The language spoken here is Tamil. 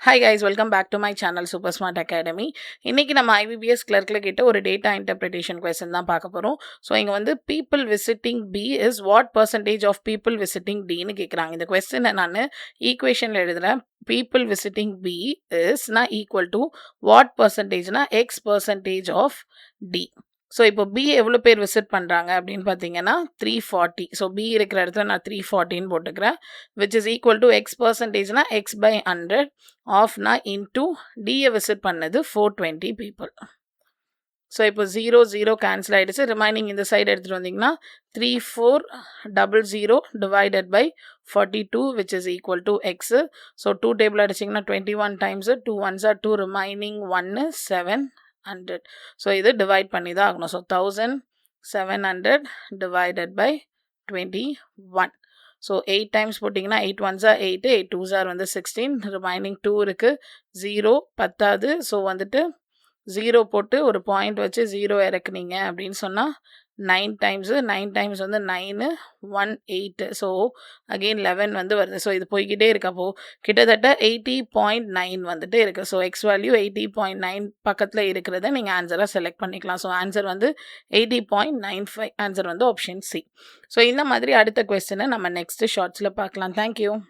Hi guys, welcome back to my channel super smart academy. இன்னைக்கு நம்ம ஐபிபிஎஸ் கிளர்க்கில் கிட்ட ஒரு டேட்டா இன்டர்பிரிட்டேஷன் கொஸ்டின் தான் பார்க்க போகிறோம். ஸோ இங்கே வந்து people visiting P is what percentage of people visiting டின்னு கேட்குறாங்க. இந்த கொஸ்டினை நான் ஈக்குவேஷனில் எழுதுகிறேன். பீப்புள் விசிட்டிங் பி இஸ்னா ஈக்குவல் டு வாட் பர்சன்டேஜ்னா X percentage of T. So இப்போ பி எவ்வளோ பேர் விசிட் பண்ணுறாங்க அப்படின்னு பார்த்தீங்கன்னா 340. ஸோ பி இருக்கிற இடத்துல நான் 340ன்னு போட்டுக்கிறேன். Which is equal to X பர்சன்டேஜ்னா எக்ஸ் பை 100 ஆஃப்னா இன்டூ டியை விசிட் பண்ணது 420 பீப்புள். ஸோ இப்போ 0 கேன்சல் ஆகிடுச்சு. ரிமைனிங் இந்த சைடு எடுத்துகிட்டு வந்தீங்கன்னா 3400 divided by 42 which is equal to X. So 2 table அடிச்சிங்கன்னா 21 times 2 1s are 2, remaining 1 700. So இது டிவைட் பண்ணி தான் ஆகணும். So 1700 divided by 21. So 8 times போட்டிங்கன்னா 8 1s are 8, 8 2s are 16, remaining 2 இருக்குது, 0 பத்தாது. ஸோ 0 போட்டு ஒரு பாயிண்ட் வச்சு 0 இறக்குனீங்க அப்படின்னு சொன்னால் 9 டைம்ஸு 9 டைம்ஸ் 9 18. ஸோ அகெயின் 11 வருது. ஸோ இது போய்கிட்டே இருக்கப்போ கிட்டத்தட்ட 80.9 இருக்குது. ஸோ எக்ஸ் வேல்யூ 80.9 பக்கத்தில் இருக்கிறத நீங்கள் ஆன்சராக செலக்ட் பண்ணிக்கலாம். So answer 80.95. Answer option C. So இந்த மாதிரி அடுத்த கொஸ்டினை நம்ம நெக்ஸ்ட் ஷார்ட்ஸில் பார்க்கலாம். தேங்க்யூ.